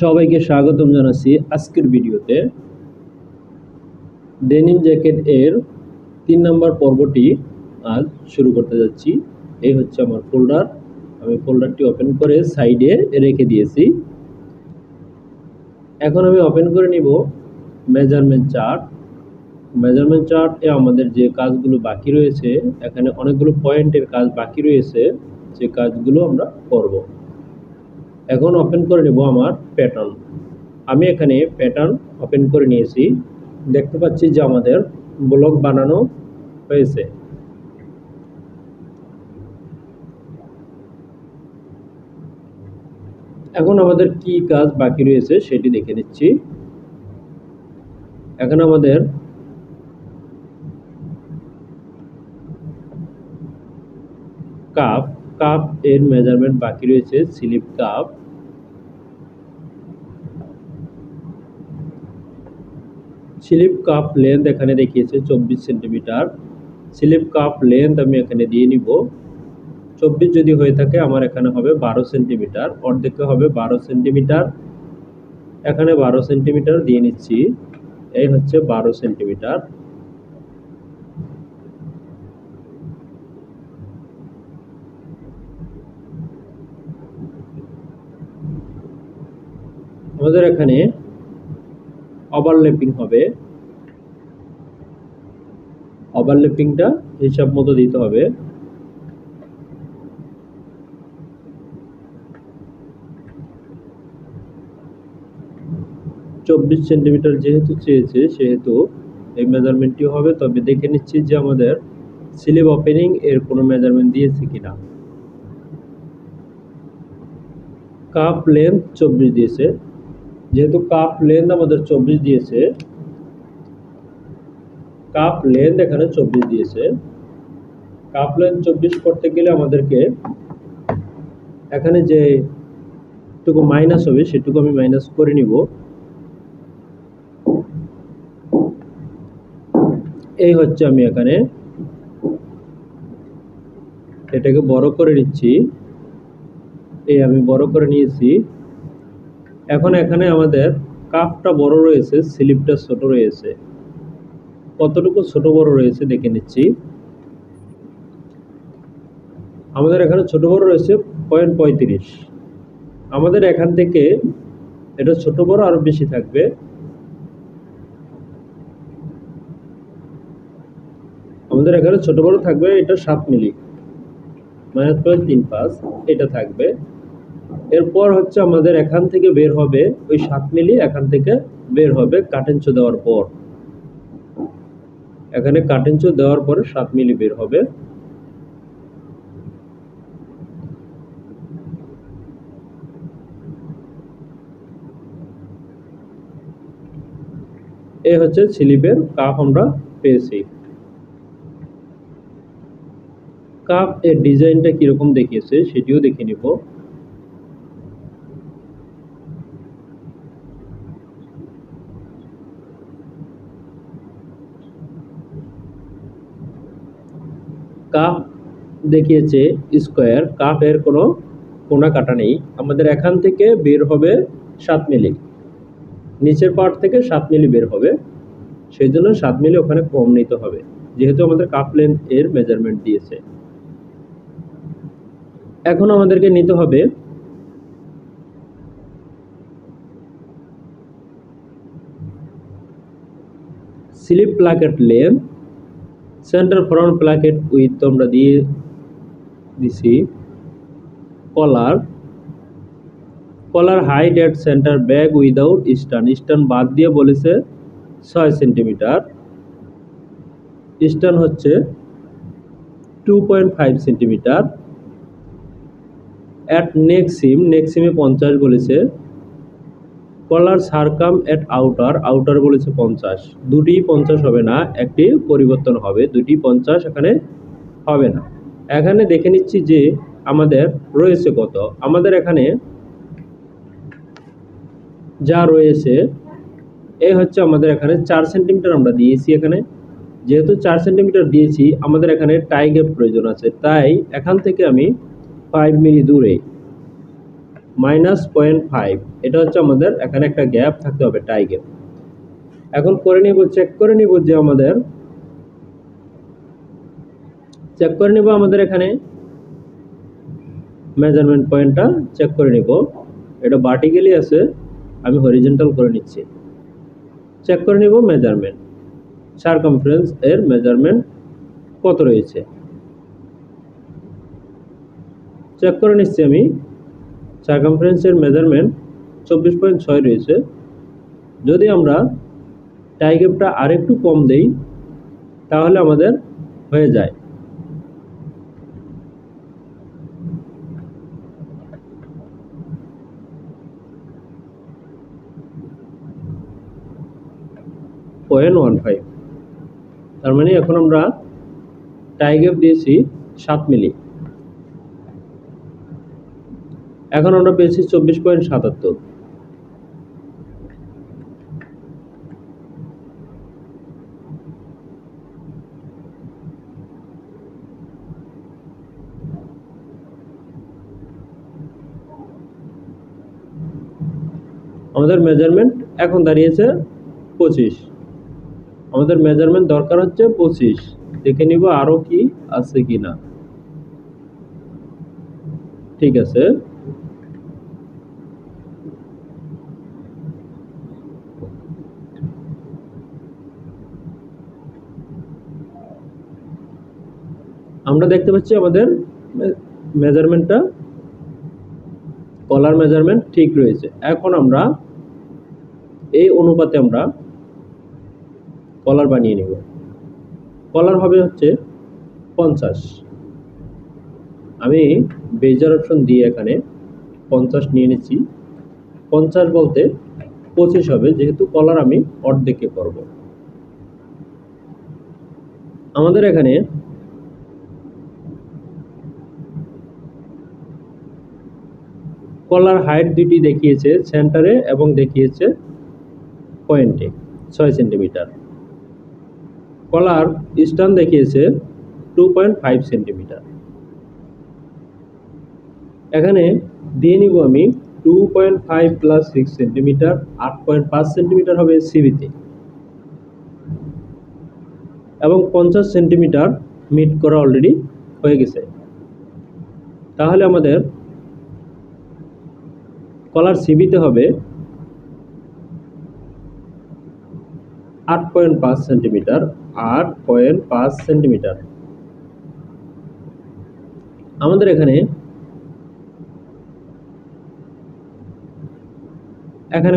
সবাইকে স্বাগতম জানাচ্ছি আজকের ভিডিওতে। ডেনিম জ্যাকেট এর 3 নম্বর পর্বটি আজ শুরু করতে যাচ্ছি। এই হচ্ছে আমার ফোল্ডার। আমি ফোল্ডারটি ওপেন করে সাইডে রেখে দিয়েছি। এখন আমি ওপেন করে নিব মেজারমেন্ট চার্ট। মেজারমেন্ট চার্টে আমাদের যে কাজগুলো বাকি রয়েছে, এখানে অনেকগুলো পয়েন্টের কাজ বাকি রয়েছে, যে কাজগুলো আমরা করব। এখন ওপেন করে নেব আমার প্যাটার্ন। আমি এখানে প্যাটার্ন ওপেন করে নিয়েছি। দেখতে পাচ্ছি যে আমাদের ব্লক বানানো হয়েছে। এখন আমাদের কি কাজ বাকি রয়েছে সেটি দেখে নিচ্ছি। এখন আমাদের কাপ কাপ এর মেজারমেন্ট বাকি রয়েছে। স্লিপ কাপ লেন্থ এখানে দেখিয়েছে 24 সেন্টিমিটার। স্লিপ কাপ লেন্থ আমি এখানে দিয়ে নিব 24। যদি হয়ে থাকে আমার এখানে হবে 12 সেন্টিমিটার, অর্ধেকে হবে 12 সেন্টিমিটার। এখানে 12 সেন্টিমিটার দিয়ে নিচ্ছি। এই হচ্ছে 12 সেন্টিমিটার। আমাদের এখানে ওভারল্যাপিং হবে। ওভারল্যাপিংটা হিসাব মতো দিতে হবে। চব্বিশ সেন্টিমিটার যেহেতু চেয়েছে সেহেতু এই মেজারমেন্টটি হবে। তবে দেখে নিচ্ছি যে আমাদের স্লিভ ওপেনিং এর কোনো মেজারমেন্ট দিয়েছে কিনা। কাপ লেন্থ 24 দিয়েছে। যেহেতু কাপ লেন্থ আমাদের 24 দিয়েছে, কাপ লেন্থ এখানে 24 দিয়েছে। কাপ লেন্থ 24 করতে গেলে আমাদেরকে এখানে যে টুকু মাইনাস হবে সেটুকু আমি মাইনাস করে নিব। এই হচ্ছে, আমি এখানে এটাকে বড় করে নিচ্ছি। এই আমি বড় করে নিয়েছি। এখন এখানে আমাদের কাপটা বড় রয়েছে, স্লিপটা ছোট রয়েছে। কতটুকু ছোট বড় রয়েছে দেখে নিচ্ছি। আমাদের এখানে ছোট বড় রয়েছে 0.35। আমাদের এখান থেকে এটা ছোট বড় আরো বেশি থাকবে। আমাদের এখানে ছোট বড় থাকবে, এটা 7 মিলি, -0.35 এটা থাকবে। এরপর হচ্ছে আমাদের এখান থেকে বের হবে ওই 7 মিলি, এখান থেকে বের হবে কাটেঞ্চো দেওয়ার পর। এখানে কাটেঞ্চো দেওয়ার পরে 7 মিলি বের হবে। এই হচ্ছে স্লিপের কাপ আমরা পেয়েছি। কাপ এর ডিজাইনটা কিরকম দেখিয়েছে সেটিও দেখে নিব। কাপ দেখিয়েছে স্কোয়ার। কাপ এর কোনো কোনা কাটা নেই। আমাদের এখান থেকে বের হবে 7 মিলি, নিচের পার্ট থেকে 7 মিলি বের হবে, সেই জন্য 7 মিলি ওখানে কম নিতে হবে, যেহেতু আমাদের কাপ লেন্থ এর মেজারমেন্ট দিয়েছে। এখন আমাদেরকে নিতে হবে slip placket length. Centre front placket with আমরা দিয়ে দিছি। Collar height at centre back without stand বাদ দিয়ে বলেছে 6 সেন্টিমিটার। স্টার্ন হচ্ছে 2.5 সেন্টিমিটার। এট নেক সিমে 50 বলেছে। কলার সারকাম এট আউটার বলেছে 50। দুটি 50 হবে না, একটি পরিবর্তন হবে, দুটি 50 এখানে হবে না। এখানে দেখে নিচ্ছি যে আমাদের রয়েছে কত। আমাদের এখানে যা রয়েছে এই হচ্ছে, আমাদের এখানে 4 সেন্টিমিটার আমরা দিয়েছি। এখানে যেহেতু 4 সেন্টিমিটার দিয়েছি, আমাদের এখানে টাই গ্যাপ প্রয়োজন আছে, তাই এখান থেকে আমি 5 মিলি দূরে -0.5, এটা হচ্ছে আমাদের এখানে একটা গ্যাপ থাকতে হবে, টাই গ্যাপ। এখন করে নিব, চেক করে নিব যে আমাদের এখানে মেজারমেন্ট পয়েন্টটা চেক করে নিব। এটা ভার্টিক্যালি আছে, আমি হরিজন্টাল করে নিচ্ছি। চেক করে নিব মেজারমেন্ট, সারকামফারেন্স এর মেজারমেন্ট কত রয়েছে চেক করে নিচ্ছি আমি। সারকামফারেন্স এর মেজারমেন্ট 24.6 রয়েছে। যদি আমরা টাই গ্যাপটা আরেকটু কম দেই তাহলে আমাদের হয়ে যায়। .15, তার মানে এখন আমরা টাই গ্যাপ দিয়েছি 7 মিলি, এখন আমরা পেয়েছি 24.77। আমাদের মেজারমেন্ট এখন দাঁড়িয়েছে 25, আমাদের মেজারমেন্ট দরকার হচ্ছে 25। দেখে নিব আরো কি আছে কিনা। ঠিক আছে, আমরা দেখতে পাচ্ছি আমাদের মেজারমেন্টটা, কলার মেজারমেন্ট ঠিক রয়েছে। এখন আমরা এই অনুপাতে আমরা কলার বানিয়ে নিব। কলার হবে হচ্ছে 50, আমি বেজার অপশন দিয়ে এখানে 50 নিয়ে নিচ্ছি। 50 বলতে 25 হবে, যেহেতু কলার আমি অর্ধেকে করব। আমাদের এখানে কলার হাইট দুটি দেখিয়েছে সেন্টারে এবং দেখিয়েছে পয়েন্টে 6 সেন্টিমিটার। কলার স্টার্ন দেখিয়েছে 2.5 সেন্টিমিটার। এখানে দিয়ে নিব আমি 2.5 প্লাস 6 সেন্টিমিটার, 8.5 সেন্টিমিটার হবে সিবিতে, এবং 50 সেন্টিমিটার মিট করা অলরেডি হয়ে গেছে। তাহলে আমাদের কলার সিবিতে হবে 8.5 সেন্টিমিটার, 8.5 সেন্টিমিটার। আমাদের এখানে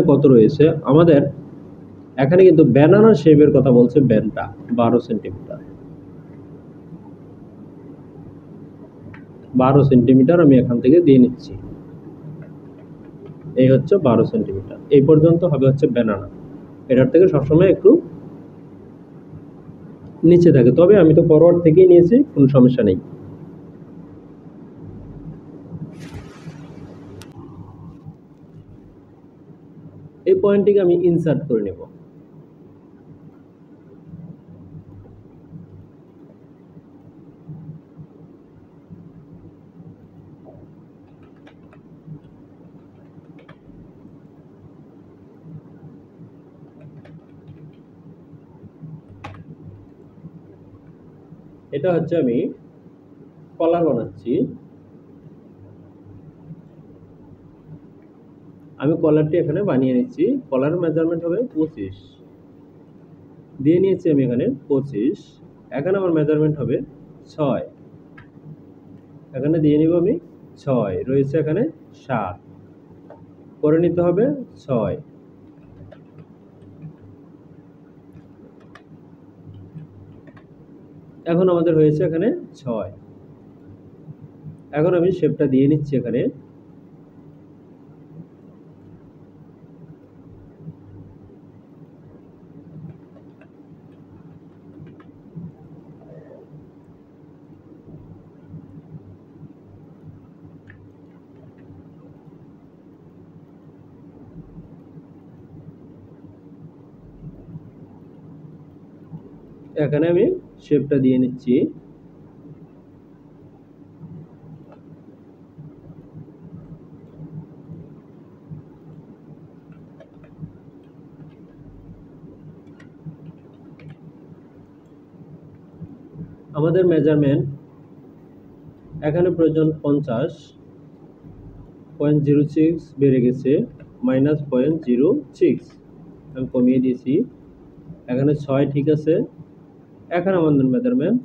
কত রয়েছে, আমাদের এখানে কিন্তু ব্যানানা শেপের কথা বলছে, ব্যানটা 12 সেন্টিমিটার। 12 সেন্টিমিটার আমি এখান থেকে দিয়ে নিচ্ছি। এই হচ্ছে 12 সেন্টিমিটার, এই পর্যন্ত হবে হচ্ছে ব্যানানা। এটার থেকে সবসময় একটু নিচে থাকে, তবে আমি তো ফরওয়ার্ড থেকেই নিয়েছি, কোনো সমস্যা নেই। এই পয়েন্টটিকে আমি ইনসার্ট করে নেব। এটা হচ্ছে আমি কলার বানাচ্ছি। আমি কলারটি এখানে বানিয়ে নিচ্ছি। কলার মেজারমেন্ট হবে 25, দিয়ে নিয়েছি আমি এখানে 25। এখানে আমার মেজারমেন্ট হবে 6, এখানে দিয়ে নিব আমি 6, রয়েছে এখানে 7, করে নিতে হবে 6। এখন আমাদের হয়েছে এখানে 6। এখন আমি শেপটা দিয়ে নিচ্ছি এখানে। এখানে আমি শেপটা দিয়ে নিচ্ছি। আমাদের মেজারমেন্ট এখানে প্রয়োজন 50.06 বেড়ে গেছে -0.06, আমি কমিয়ে দিয়েছি। এখানে 6 ঠিক আছে। এখন আমাদের মেজারমেন্ট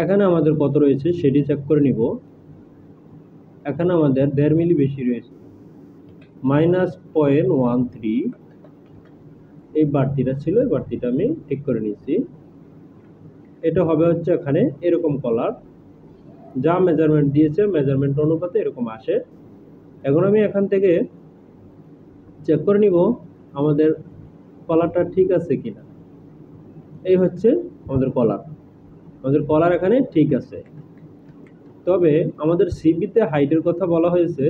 এখানে আমাদের কত রয়েছে সেটি চেক করে নিব। এখানে আমাদের 1.5 মিলি বেশি রয়েছে, -0.13। এই বাড়তিটা ছিল, এই বাড়তিটা আমি ঠিক করে নিয়েছি। এটা হবে হচ্ছে এখানে এরকম কলার, যা মেজারমেন্ট দিয়েছে মেজারমেন্ট অনুপাতে এরকম আসে। এখন আমি এখান থেকে চেক করে নিব আমাদের কলারটা ঠিক আছে কিনা। এই হচ্ছে আমাদের কলার, আমাদের কলার এখানে ঠিক আছে। তবে আমাদের সিবিতে হাইটের কথা বলা হয়েছে,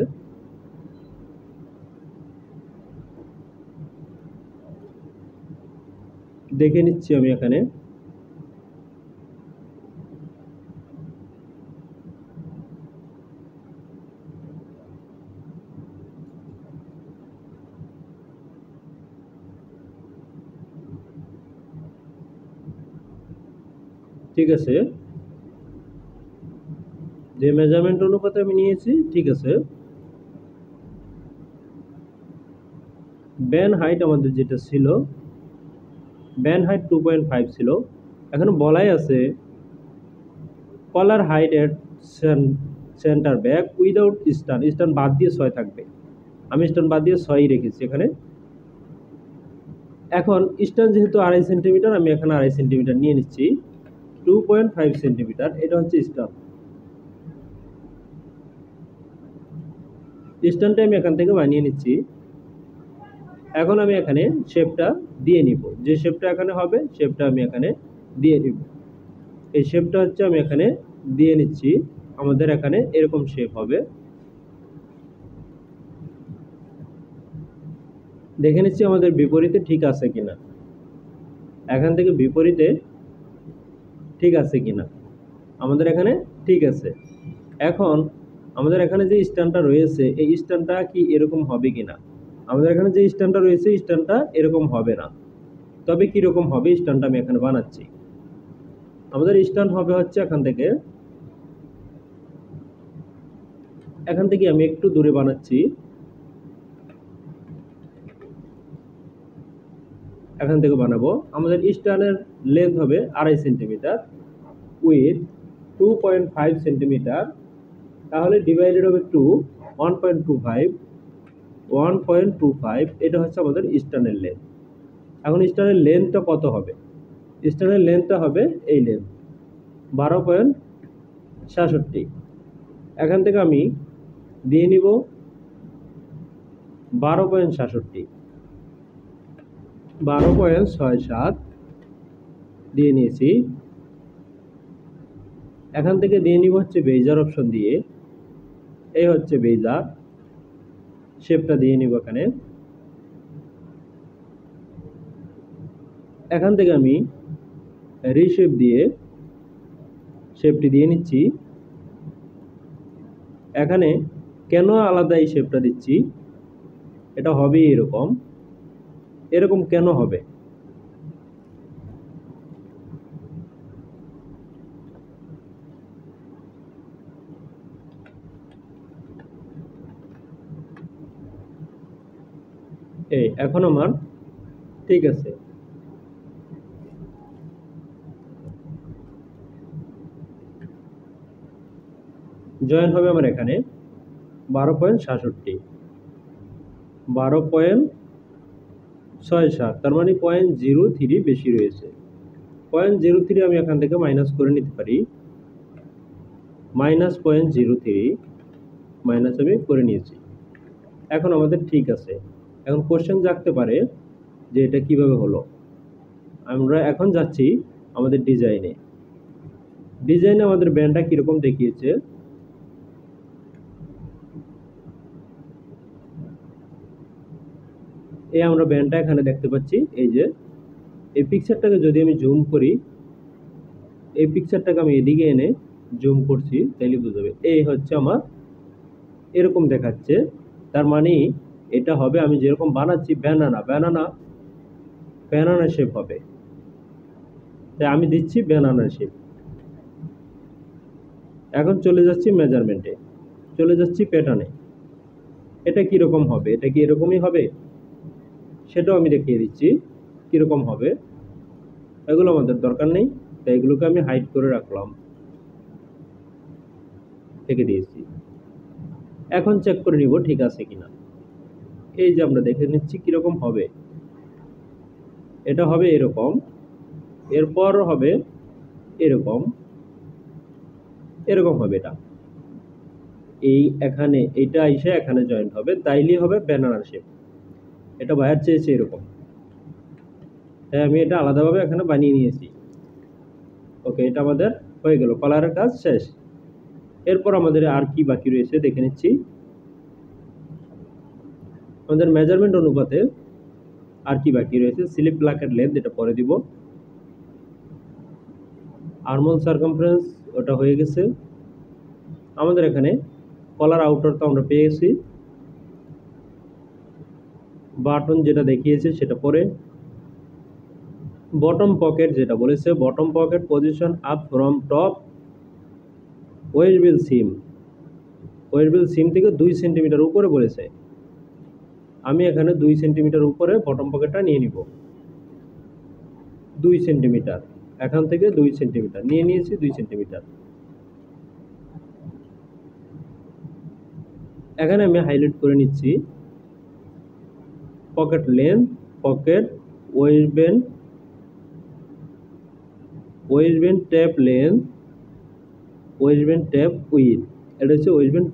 দেখে নিচ্ছি আমি এখানে। ঠিক আছে, যে মেজারমেন্ট অনুপাতে আমি নিয়েছি ঠিক আছে। ব্যান হাইট আমাদের যেটা ছিল, ব্যান হাইট 2.5 ছিল। এখন বলাই আছে কলার height at centre back without স্টান, স্টান বাদ দিয়ে 6 থাকবে। আমি স্টান বাদ দিয়ে 6ই রেখেছি এখানে। এখন স্টান যেহেতু 2.5 সেন্টিমিটার, আমি এখানে 2.5 সেন্টিমিটার নিয়ে নিচ্ছি। 2.5 সেন্টিমিটার এটা হচ্ছে স্টান। স্টানটা আমি এখান থেকে বানিয়ে নিচ্ছি। এখন আমি এখানে শেপটা দিয়ে নিব, যে শেপটা এখানে হবে শেপটা আমি এখানে দিয়ে নিব। এই শেপটা হচ্ছে আমি এখানে দিয়ে নিচ্ছি। আমাদের এখানে এরকম শেপ হবে। দেখে নিচ্ছি আমাদের বিপরীতে ঠিক আছে কিনা, এখান থেকে বিপরীতে ঠিক আছে কিনা। আমাদের এখানে ঠিক আছে। এখন আমাদের এখানে যে স্ট্যান্ডটা রয়েছে এই স্ট্যান্ডটা কি এরকম হবে কিনা। আমাদের এখানে যে স্ট্যান্ডটা রয়েছে স্ট্যান্ডটা এরকম হবে না। তবে কিরকম হবে স্ট্যান্ডটা আমি এখানে বানাচ্ছি। আমাদের স্ট্যান্ড হবে হচ্ছে এখান থেকে আমি একটু দূরে বানাচ্ছি। এখান থেকে বানাবো। আমাদের স্ট্যান্ডের লেন্থ হবে 2.5 সেন্টিমিটার উইথ 2.5 সেন্টিমিটার, তাহলে ডিভাইডেড হবে 1.25 এটা হচ্ছে আমাদের স্ট্যান্ডের লেন্থ। এখন স্ট্যান্ডের লেন্থটা কত হবে, স্ট্যান্ডের লেন্থটা হবে এই লেন্থ 12.67। এখান থেকে আমি দিয়ে নিব 12.67 দিয়ে নিয়েছি। এখান থেকে দিয়ে নিব হচ্ছে বেইজার অপশন দিয়ে। এই হচ্ছে বেইজার, শেপটা দিয়ে নিব এখানে। এখান থেকে আমি রিশেপ দিয়ে শেপটি দিয়ে নিচ্ছি। এখানে কেন আলাদা এই শেপটা দিচ্ছি, এটা হবে এরকম। এরকম কেন হবে, এই এখন আমার ঠিক আছে। জয়েন হবে আমার এখানে 12.67, 12.67, তার মানে 0.03 বেশি রয়েছে। 0.03 আমি এখান থেকে মাইনাস করে নিতে পারি। -0.03 মাইনাস আমি করে নিয়েছি। এখন আমাদের ঠিক আছে। এখন কোশ্চেন জাগতে পারে যে এটা কিভাবে হলো। আমরা এখন যাচ্ছি আমাদের ডিজাইনে। ডিজাইনে আমাদের ব্যান্ডটা কীরকম দেখিয়েছে, এই আমরা ব্যান্ডটা এখানে দেখতে পাচ্ছি। এই যে এই পিকচারটাকে যদি আমি জুম করি, এই পিকচারটাকে আমি এদিকে এনে জুম করছি, তাইলে বুঝতে হবে এই হচ্ছে আমার এরকম দেখাচ্ছে। তার মানে এটা হবে আমি যেরকম বানাচ্ছি ব্যানানা, ব্যানানা ব্যানানা শেপ হবে। তাই আমি দিচ্ছি ব্যানানা শেপ। এখন চলে যাচ্ছি মেজারমেন্টে, চলে যাচ্ছি প্যাটার্নে। এটা কিরকম হবে, এটা কি এরকমই হবে সেটাও আমি দেখিয়ে দিচ্ছি কিরকম হবে। এগুলো আমাদের দরকার নেই, তাই এগুলোকে আমি হাইড করে রাখলাম, রেখে দিয়েছি। এখন চেক করে নিব ঠিক আছে কিনা। এই যে আমরা দেখে নিচ্ছি কিরকম হবে। এটা হবে এরকম, এরপর হবে এরকম, এরকম হবে। এটা এই এখানে এটা এসে এখানে জয়েন্ট হবে, তাইলেই হবে ব্যানানা শেপ। এটা বাইরে চেয়েছে এরকম, তাই আমি এটা আলাদাভাবে এখানে বানিয়ে নিয়েছি। ওকে, এটা আমাদের হয়ে গেল, কালারের কাজ শেষ। এরপর আমাদের আর কি বাকি রয়েছে দেখে নিচ্ছি। আমাদের মেজারমেন্ট অনুপাতে আর কি বাকি রয়েছে, স্লিপ প্লাকেট লেন্থ, এটা পরে দিব। আর্মহোল সার্কামফারেন্স ওটা হয়ে গেছে। আমাদের এখানে কলার আউটার তো আমরা পেয়ে গেছি। বাটন যেটা দেখিয়েছে সেটা পরে। বটম পকেট যেটা বলেছে, bottom pocket position up from top waist bill seam, waist bill seam থেকে 2 সেন্টিমিটার উপরে বলেছে। আমি এখানে 2 সেন্টিমিটার উপরে বটম পকেটটা নিয়ে নিব। 2 সেন্টিমিটার, এখান থেকে 2 সেন্টিমিটার নিয়ে নিয়েছি, 2 সেন্টিমিটার। এখানে আমি হাইলাইট করে নিচ্ছি pocket length, pocket West bend tap length, West bend tap with. এটা হচ্ছে ওয়েস্ট বেন্ড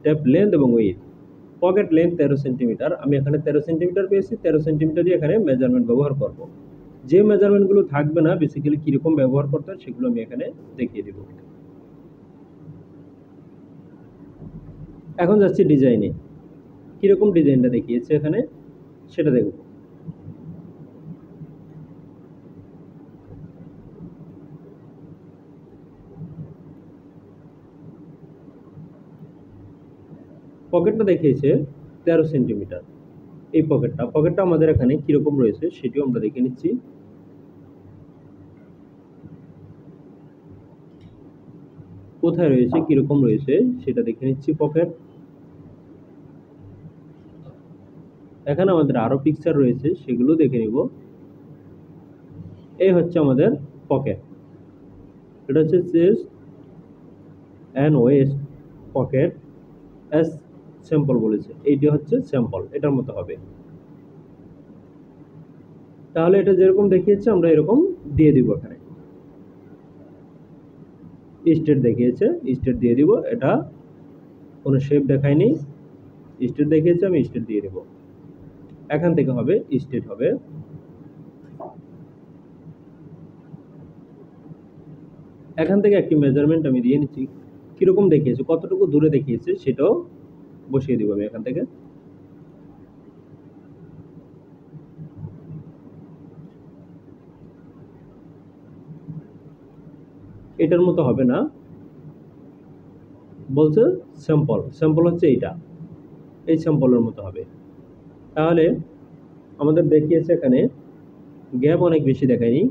ট্যাপ লেন্থ এবং উইথ। পকেট লেন্থ 13 সেন্টিমিটার, আমি এখানে 13 সেন্টিমিটার পেয়েছি। 13 সেন্টিমিটারই এখানে মেজারমেন্ট ব্যবহার করব। যে মেজারমেন্টগুলো থাকবে না বেসিক্যালি কীরকম ব্যবহার করতে হয় সেগুলো আমি এখানে দেখিয়ে দেব। এখন যাচ্ছি ডিজাইনে, কীরকম ডিজাইনটা দেখিয়েছে এখানে সেটা দেখব। পকেটটা দেখিয়েছে 13 সেন্টিমিটার। এই পকেটটা আমাদের এখানে কীরকম রয়েছে সেটিও আমরা দেখে নিচ্ছি। কোথায় রয়েছে, কীরকম রয়েছে সেটা দেখে নিচ্ছি। পকেট এখানে আমাদের আরও পিকচার রয়েছে, সেগুলো দেখে নিব। এই হচ্ছে আমাদের পকেট, এটা হচ্ছে chest and West pocket as sample বলেছে। এইটি হচ্ছে স্যাম্পল, এটার মতো হবে। তাহলে এটা যেরকম দেখিয়েছে আমরা এরকম দিয়ে দিব। এখানে স্টেট দেখিয়েছে, স্টেট দিয়ে দিব। এটা কোনো শেপ দেখায়নি, স্টেট দেখিয়েছে, আমি স্টেট দিয়ে দেব। এখান থেকে হবে স্টেট হবে। এখান থেকে একটি মেজারমেন্ট আমি দিয়ে নিচ্ছি, কীরকম দেখিয়েছে, কতটুকু দূরে দেখিয়েছে সেটাও বসিয়ে দিব আমি এখান থেকে। এটার মতো হবে না, বলছে স্যাম্পল, স্যাম্পল হচ্ছে এইটা, এই স্যাম্পলের মতো হবে। তাহলে আমাদের দেখিয়েছে এখানে গ্যাপ অনেক বেশি দেখায়নি,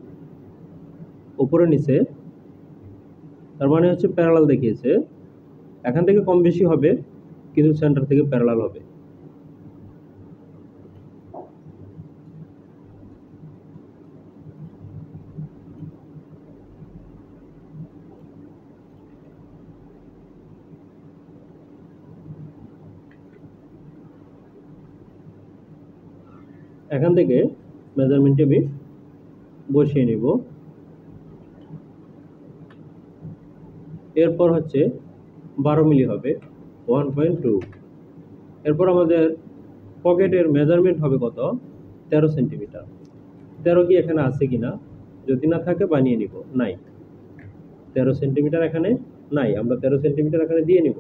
উপরে নিচে, তার মানে হচ্ছে প্যারালাল দেখিয়েছে। এখান থেকে কম বেশি হবে কিন্তু সেন্টার থেকে প্যারালাল হবে। এখান থেকে মেজারমেন্টটি আমি বসিয়ে নিব। এরপর হচ্ছে 12 মিলি হবে 1.2। এরপর আমাদের পকেটের মেজারমেন্ট হবে কত, 13 সেন্টিমিটার। 13 কি এখানে আছে কিনা, যদি না থাকে বানিয়ে নিব। নাই, 13 সেন্টিমিটার এখানে নাই, আমরা 13 সেন্টিমিটার এখানে দিয়ে নিব।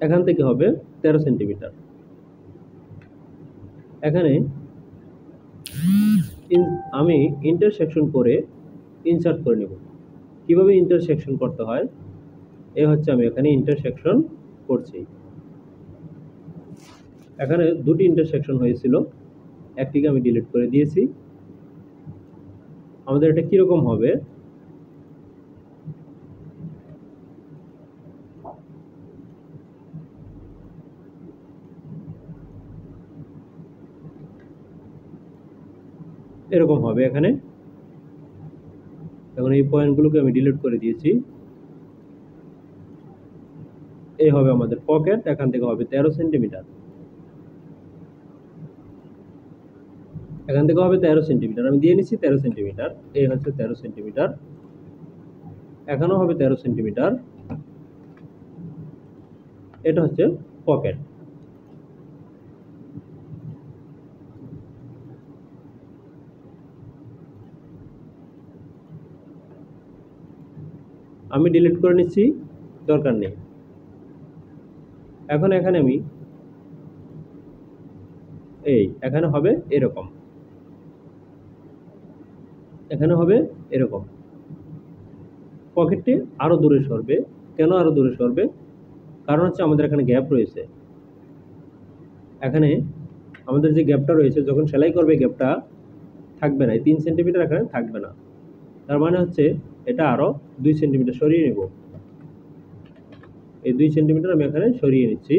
এখান থেকে হবে 13 সেন্টিমিটার। এখানে আমি ইন্টারসেকশন করে ইনসার্ট করে নেব। কিভাবে ইন্টারসেকশন করতে হয়, এ হচ্ছে আমি এখানে ইন্টারসেকশন করছি। এখানে দুটি ইন্টারসেকশন হয়েছিল, একটিকে আমি ডিলিট করে দিয়েছি। আমাদের এটা কিরকম হবে, এরকম হবে। এখানে এখন এই পয়েন্টগুলোকে আমি ডিলিট করে দিয়েছি। এই হবে আমাদের পকেট, এখান থেকে হবে 13 সেন্টিমিটার, এখান থেকে হবে 13 সেন্টিমিটার। আমি দিয়ে নিচ্ছি 13 সেন্টিমিটার। এই হচ্ছে 13 সেন্টিমিটার, এখানেও হবে 13 সেন্টিমিটার। এটা হচ্ছে পকেট। আমি ডিলিট করে নিচ্ছি, দরকার নেই। এখন এখানে আমি এখানে হবে এরকম, এখানে হবে এরকম। পকেটটি আরো দূরে সরবে। কেন আরো দূরে সরবে? কারণ হচ্ছে আমাদের এখানে গ্যাপ রয়েছে। এখানে আমাদের যে গ্যাপটা রয়েছে, যখন সেলাই করবে গ্যাপটা থাকবে না, 3 সেন্টিমিটার এখানে থাকবে না। তার মানে হচ্ছে এটা আরো 2 সেন্টিমিটার সরিয়ে নেব। এই 2 সেন্টিমিটার আমি এখানে সরিয়ে নিচ্ছি।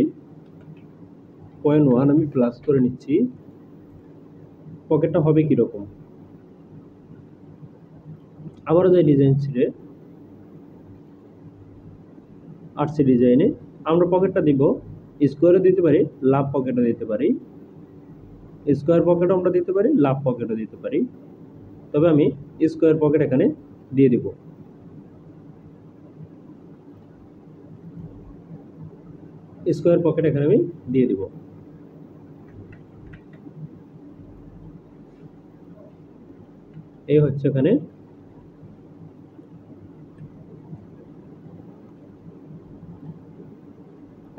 0.1 আমি প্লাস করে নিচ্ছি। পকেটটা হবে কিরকম, আবারও যে ডিজাইন ছিঁড়ে আরসি ডিজাইনে আমরা পকেটটা দিব, স্কোয়ারে দিতে পারি, লাভ পকেটও দিতে পারি। স্কোয়ার পকেটও আমরা দিতে পারি, লাভ পকেটও দিতে পারি। তবে আমি স্কোয়ার পকেট এখানে দিয়ে দিব। স্কোয়ার পকেট এখানে আমি দিয়ে দিব। এই হচ্ছে এখানে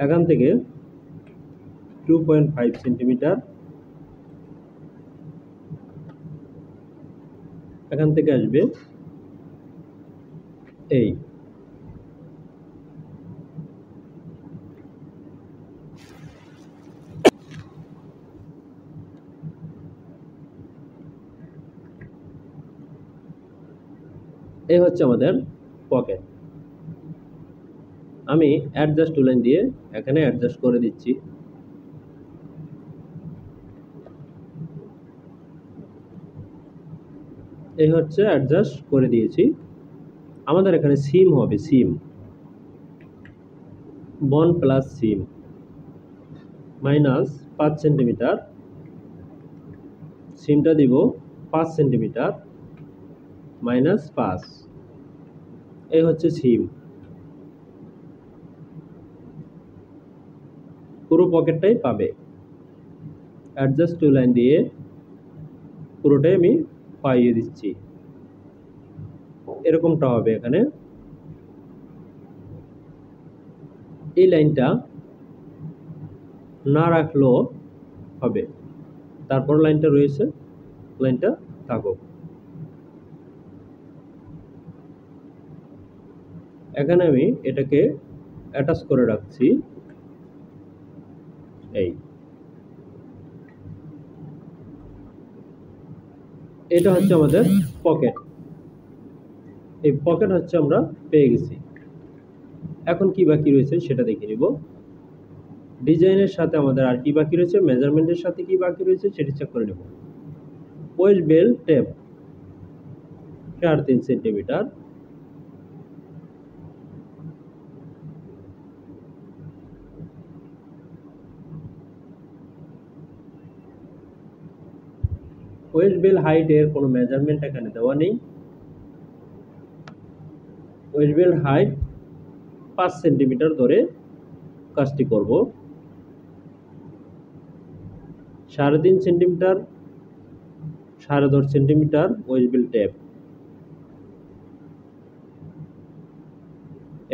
এখান থেকে 2.5 সেন্টিমিটার, এখান থেকে আসবে এই হচ্ছে আমাদের পকেট। আমি অ্যাডজাস্ট টুল দিয়ে এখানে অ্যাডজাস্ট করে দিচ্ছি। এই হচ্ছে অ্যাডজাস্ট করে দিয়েছি। আমাদের এখানে সিম হবে, সিম বন প্লাস সিম মাইনাস 5 সেন্টিমিটার। সিমটা দিব 5 সেন্টিমিটার মাইনাস 5। এই হচ্ছে সিম। পুরো পকেটটাই পাবে। অ্যাডজাস্ট টু লাইন দিয়ে পুরোটাই আমি পাইয়ে দিচ্ছি। এরকমটা হবে এখানে। এই লাইনটা না রাখলেও হবে, তারপর লাইনটা রয়েছে, লাইনটা থাকুক। এখানে আমি এটাকে অ্যাটাচ করে রাখছি। এটা হচ্ছে আমাদের পকেট। এই পকেট হচ্ছে আমরা পেয়ে গেছি। এখন কি বাকি রয়েছে সেটা দেখে নিব। ডিজাইনের সাথে আমাদের আর কি বাকি রয়েছে, মেজারমেন্টের সাথে কি বাকি রয়েছে সেটা চেক করে নেব। Waist belt tape 3.5 centimeter, waist belt হাইটের কোনো মেজারমেন্ট এখানে দেওয়া নেই। ওয়েস্ট বেল্ট হাইট 5 সেন্টিমিটার ধরে কাজটি করব। 3.5 centimetre, 10.5 centimetre waist belt tape,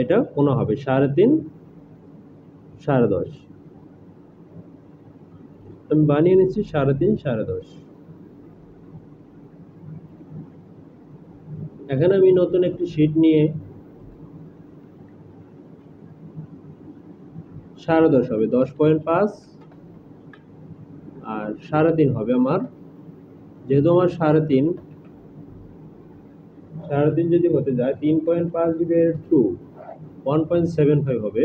এটা কোনা হবে 3.5, 10.5। আমি বানিয়ে নিচ্ছি 3.5 10.5। এখানে আমি নতুন একটি শীট নিয়ে 10.5 হবে 10.5 আর 3.5 হবে আমার, যেহেতু আমার 3.5 যদি হতে যায় 3.5 ডিভাইডেড 2 1.75 হবে।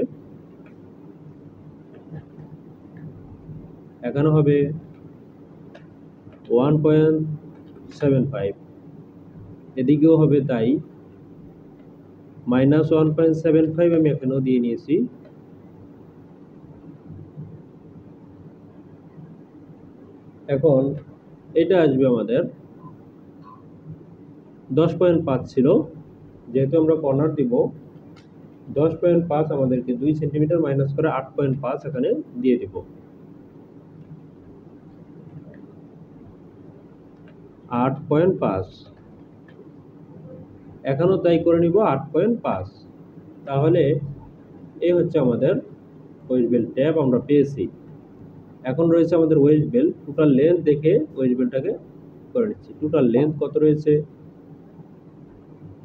এখানে হবে 1.75, এদিকেও হবে তাই, -1.75 আমি এখানেও দিয়ে নিয়েছি। এখন এটা আসবে আমাদের 10.5 ছিল, যেহেতু আমরা কর্নার দিব 10.5 আমাদেরকে 2 সেন্টিমিটার মাইনাস করে 8.5 এখানে দিয়ে দিব। 8.5 এখানেও তাই করে নিব 8.5। তাহলে এই হচ্ছে আমাদের ওয়েস্ট বেল্ট ট্যাপ আমরা পেয়েছি। এখন রয়েছে আমাদের ওয়েস্ট বেল্ট, টোটাল লেন্থ দেখে ওয়েস্ট বেল্টটাকে করে নিচ্ছি। টোটাল লেন্থ কত রয়েছে?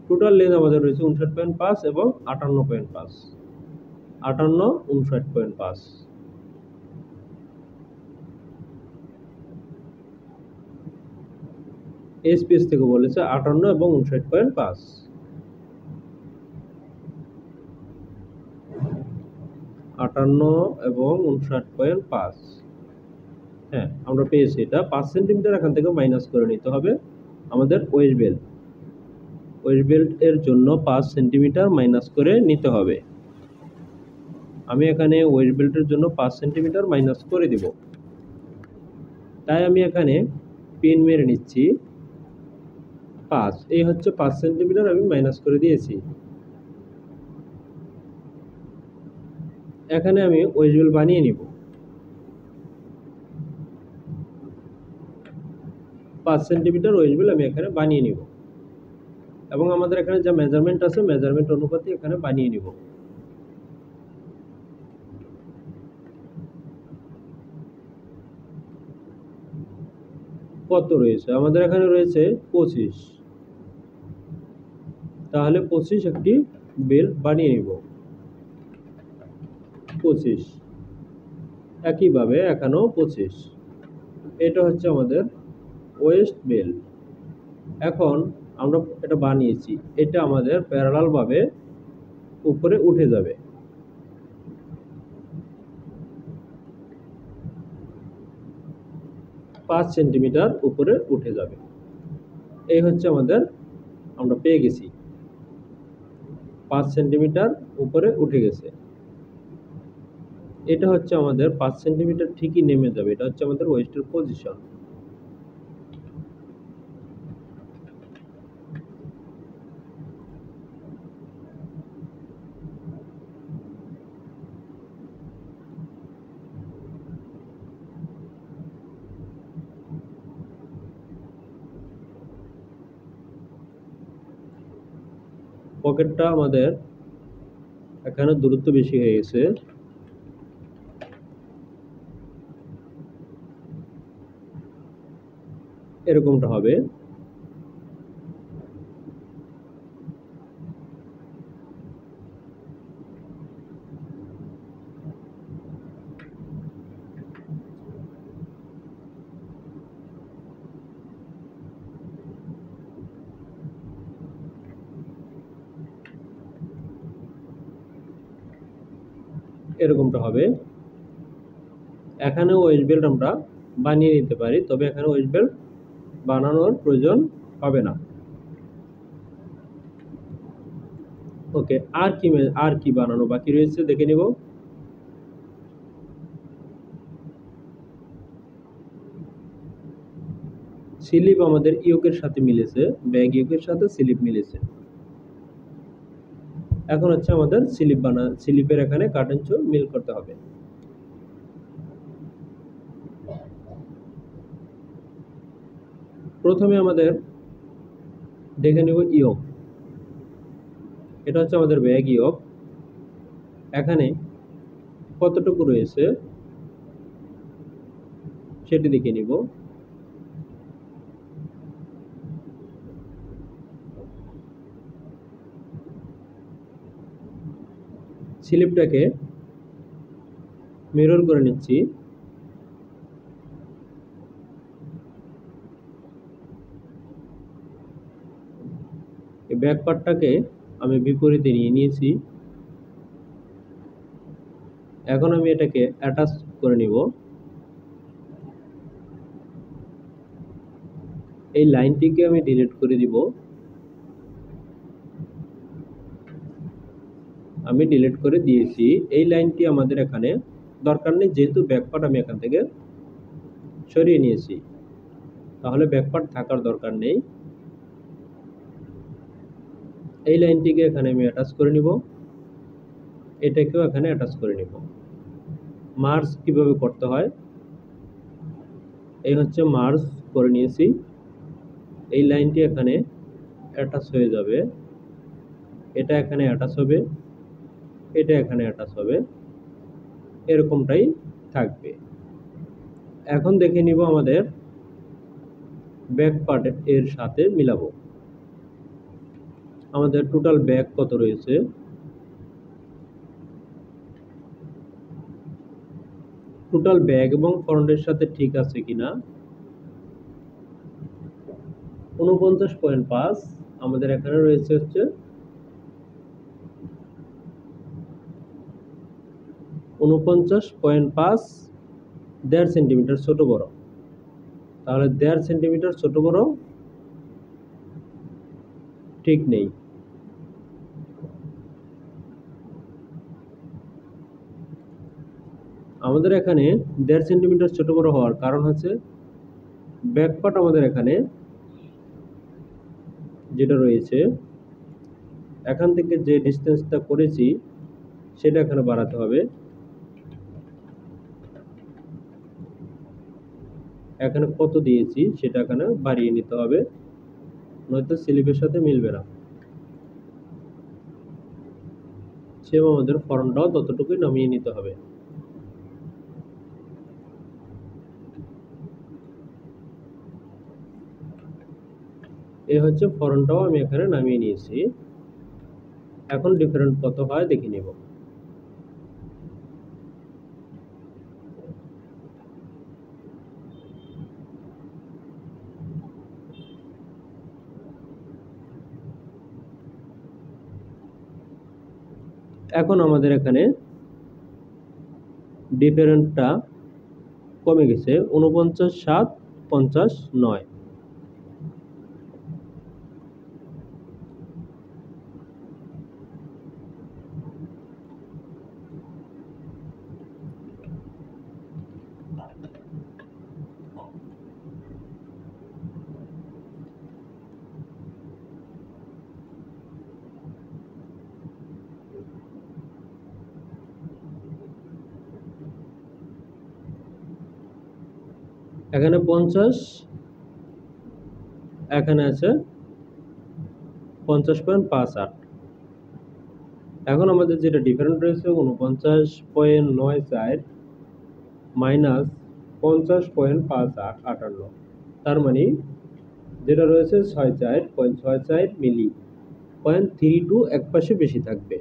টোটাল লেন্থ আমাদের রয়েছে 59.5 এবং 58.5, 58 59.5। এসপিএস থেকে বলেছে 58 এবং 59.5। 58 এবং 59.5, হ্যাঁ আমরা পেয়েছি। এটা 5 সেন্টিমিটার এখান থেকে মাইনাস করে নিতে হবে আমাদের ওয়েস্ট বেল্ট। ওয়েস্ট বেল্ট এর জন্য 5 সেন্টিমিটার মাইনাস করে নিতে হবে। আমি এখানে ওয়েস্ট বেল্টের জন্য 5 সেন্টিমিটার মাইনাস করে দিব। তাই আমি এখানে পিন মেরে নিচ্ছি 5, এই হচ্ছে 5 সেন্টিমিটার আমি মাইনাস করে দিয়েছি। এখানে আমি ওয়েস্ট বেল্ট বানিয়ে নিব। 5 সেন্টিমিটার ওয়েস্ট বেল্ট আমি এখানে বানিয়ে নিব এবং আমাদের এখানে যা মেজারমেন্ট আছে মেজারমেন্ট অনুপাতে এখানে বানিয়ে নিব। কত রয়েছে? আমাদের এখানে রয়েছে 25, তাহলে 25 একটি বেল্ট বানিয়ে নিব। 25, একইভাবে এখানেও 25। এটা হচ্ছে আমাদের ওয়েস্ট বেল্ট। এখন আমরা এটা বানিয়েছি, এটা আমাদের প্যারালাল ভাবে উপরে উঠে যাবে। পাঁচ সেন্টিমিটার উপরে উঠে যাবে। এই হচ্ছে আমাদের, আমরা পেয়ে গেছি 5 সেন্টিমিটার উপরে উঠে গেছে। এটা হচ্ছে আমাদের 5 সেন্টিমিটার ঠিকই নেমে যাবে। এটা হচ্ছে আমাদের ওয়েস্টের পজিশন। পকেটটা আমাদের এখানে দূরত্ব বেশি হয়ে গেছে, এরকমটা হবে। এরকমটা হবে। এখানে ওয়েস্ট বেল্ট আমরা বানিয়ে নিতে পারি, তবে এখানে ওয়েস্ট বেল্ট বানানোর প্রয়োজন হবে না। ওকে, আর কি বানানো বাকি রয়েছে দেখে নিব। স্লিপ আমাদের ইয়োকের সাথে মিলেছে, ব্যাক ইয়োকের সাথে স্লিপ মিলেছে। এখন হচ্ছে আমাদের স্লিপের এখানে কাটেন চো মিল করতে হবে। প্রথমে আমাদের দেখে নেব ইয়োক। এটা হচ্ছে আমাদের ব্যাক ইয়োক। এখানে কতটুকু রয়েছে? সেটি দেখে নিব। স্লিপটাকে মিরর করে নিচ্ছি। এই ব্যাক পার্টটাকে আমি বিপরীতে নিয়ে নিয়েছি। এখন আমি এটাকে অ্যাটাচ করে নিব। এই লাইনটিকে আমি ডিলিট করে দিব। আমি ডিলিট করে দিয়েছি। এই লাইনটি আমাদের এখানে দরকার নেই, যেহেতু ব্যাক পার্ট আমি এখান থেকে সরিয়ে নিয়েছি, তাহলে ব্যাক পার্ট থাকার দরকার নেই। এই লাইনটিকে এখানে আমি অ্যাটাচ করে নিব, এটাকেও এখানে অ্যাটাচ করে নিব। মার্জ কিভাবে করতে হয়, এই হচ্ছে মার্জ করে নিয়েছি। এই লাইনটি এখানে অ্যাটাচ হয়ে যাবে, এটা এখানে অ্যাটাচ হবে, এটা এখানে অ্যাটাচ হবে, এরকমটাই থাকবে। এখন দেখে নিব আমাদের ব্যাক পার্ট এর সাথে মিলাবো। আমাদের টোটাল ব্যাক কত রয়েছে, টোটাল ব্যাক এবং ফ্রন্টের সাথে ঠিক আছে কিনা। 49.5 আমাদের এখানে রয়েছে হচ্ছে 49.5, 1.5 সেন্টিমিটার ছোট বড়, তাহলে 1.5 সেন্টিমিটার ছোট বড় ঠিক নেই। আমাদের এখানে 1.5 সেন্টিমিটার ছোট বড় হওয়ার কারণ হচ্ছে ব্যাক পার্ট আমাদের এখানে যেটা রয়েছে, এখান থেকে যে ডিসটেন্সটা করেছি সেটা এখানে বাড়াতে হবে। এখানে কত দিয়েছি সেটা এখানে বাড়িয়ে নিতে হবে, নয়তো স্লিপের সাথে মিলবে না। সেম আমাদের ফর্মটাও ততটুকুই নামিয়ে নিতে হবে। এই হচ্ছে ফর্মটাও আমি এখানে নামিয়ে নিয়েছি। এখন ডিফারেন্ট কত হয় দেখে নিব। এখন আমাদের এখানে ডিফারেন্টটা কমে গেছে, 49.7, 50.9। এখানে 50, এখানে আছে 50.58। এখন আমাদের যেটা ডিফারেন্ট রয়েছে 49.94 মাইনাস 50.58, তার মানে যেটা রয়েছে 64.64 মিলি, 0.32 এক পাশে বেশি থাকবে।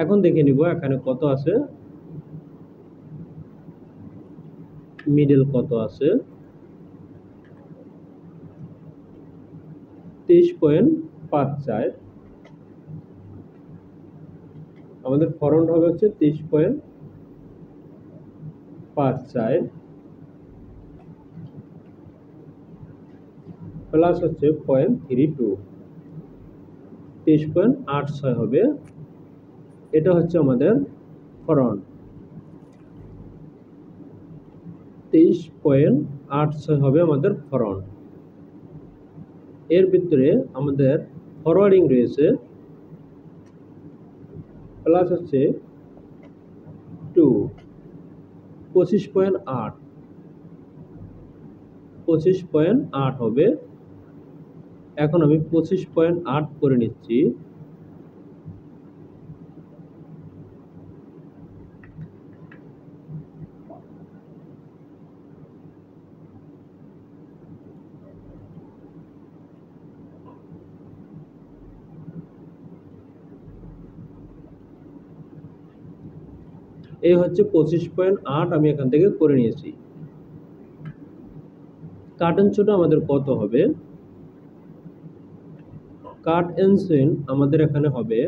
এখন দেখে নিব এখানে কত আছে, মিডল কত আছে, 23.54। আমাদের ফরন্ট হবে হচ্ছে 23.54 প্লাস হচ্ছে 0.32, 23.86 হবে। এটা হচ্ছে আমাদের ফরন্ট, 23.86 হবে আমাদের ফরন্ট। এর ভিতরে আমাদের ফরওয়ার্ডিং রয়েছে প্লাস হচ্ছে 2, 25.8, 25.8 হবে। এখন আমি 25.8 করে নিচ্ছি। এই হচ্ছে 25.8 আমি এখান থেকে করে নিয়েছি। কাট এন্ড শোটা আমাদের কত হবে? কাট এন্ড সেন আমাদের এখানে হবে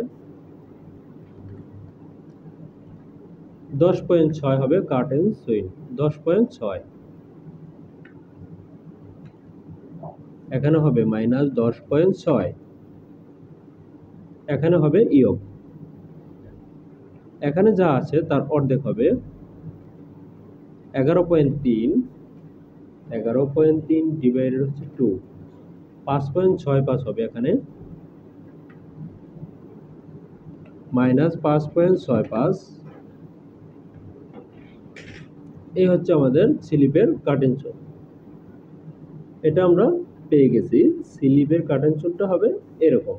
10.6 হবে। কাট এন্ড সুইন 10.6, এখানে হবে -10.6, এখানে হবে ইয়গ। এখানে যা আছে তার অর্ধেক হবে 11.3, 11.3 ডিভাইডেড হচ্ছে 2, 5.65 হবে এখানে, -5.65। এই হচ্ছে আমাদের স্লিপের কাট এন্ড শো। এটা আমরা পেয়ে গেছি। স্লিপের কাট এন্ড শোটা হবে এরকম।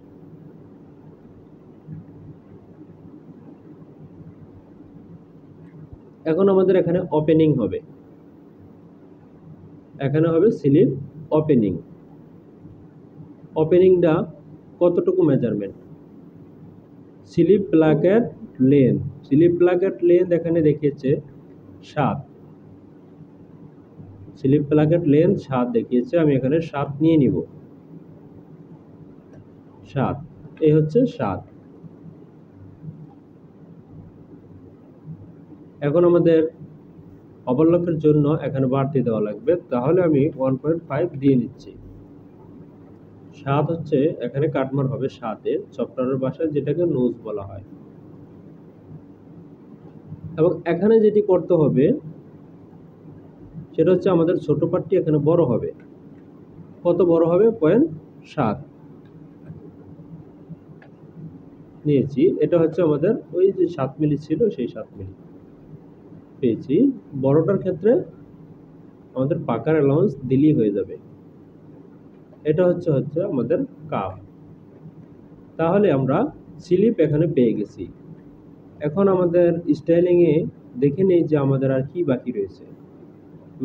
এখন আমাদের এখানে ওপেনিং হবে, এখানে হবে স্লিপ ওপেনিং। ওপেনিংটা কতটুকু মেজারমেন্ট? স্লিপ প্লাগের লেন্থ, স্লিপ প্লাগের লেন্থ এখানে দেখিয়েছে 7, স্লিপ প্লাগের লেন্থ 7 দেখিয়েছে, আমি এখানে 7 নিয়ে নিব। 7, এই হচ্ছে 7। এখন আমাদের ওভারলকের জন্য এখানে বাড়তি দেওয়া লাগবে, তাহলে আমি 1.5 দিয়ে নিচ্ছি। 7 হচ্ছে এখানে কাটমার হবে 7 এর, সফটওয়্যারের ভাষায় যেটাকে নোজ বলা হয়। এবং এখানে যেটি করতে হবে সেটা হচ্ছে আমাদের ছোট পার্টটি এখানে বড় হবে। কত বড় হবে? 0.7 নিয়েছি। এটা হচ্ছে আমাদের ওই যে 7 মিলি ছিল, সেই 7 মিলি পেয়েছি। বড়টার ক্ষেত্রে আমাদের পাকার অ্যালাউন্স দিলেই হয়ে যাবে। এটা হচ্ছে আমাদের কাপ। তাহলে আমরা স্লিপ এখানে পেয়ে গেছি। এখন আমাদের স্টাইলিংয়ে দেখে নেই যে আমাদের আর কি বাকি রয়েছে।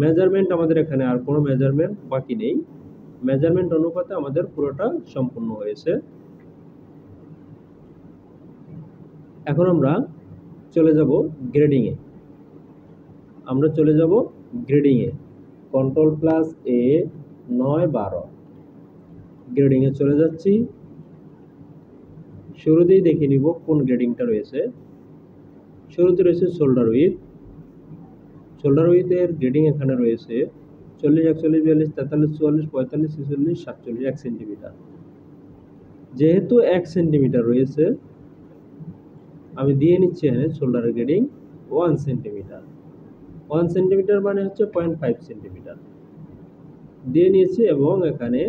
মেজারমেন্ট, আমাদের এখানে আর কোনো মেজারমেন্ট বাকি নেই। মেজারমেন্ট অনুপাতে আমাদের পুরোটা সম্পূর্ণ হয়েছে। এখন আমরা চলে যাব গ্রেডিংয়ে। আমরা চলে যাব গ্রেডিংয়ে, Ctrl+A 9, 12 গ্রেডিংয়ে চলে যাচ্ছি। শুরুতেই দেখে নিব কোন গ্রেডিংটা রয়েছে। শুরুতে রয়েছে শোল্ডার উইথ। শোল্ডার উইথের গ্রেডিং এখানে রয়েছে 40, 41, 42, 43, 44, 45, 46, 47, 1 সেন্টিমিটার। যেহেতু 1 সেন্টিমিটার রয়েছে, আমি দিয়ে নিচ্ছি এখানে শোল্ডারের গ্রেডিং 1 সেন্টিমিটার। 1 সেন্টিমিটার মানে হচ্ছে 0.5 সেন্টিমিটার দিয়ে নিয়েছি, এবং এখানে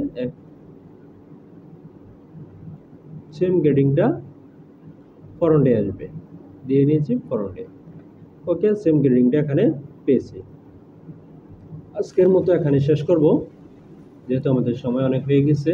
সেম গ্রেডিংটা ফরন্টে আসবে, দিয়ে নিয়েছি ফরন্টে। ওকে, সেম গ্রেডিংটা এখানে পেয়েছি। আজকের মতো এখানে শেষ করব, যেহেতু আমাদের সময় অনেক হয়ে গেছে।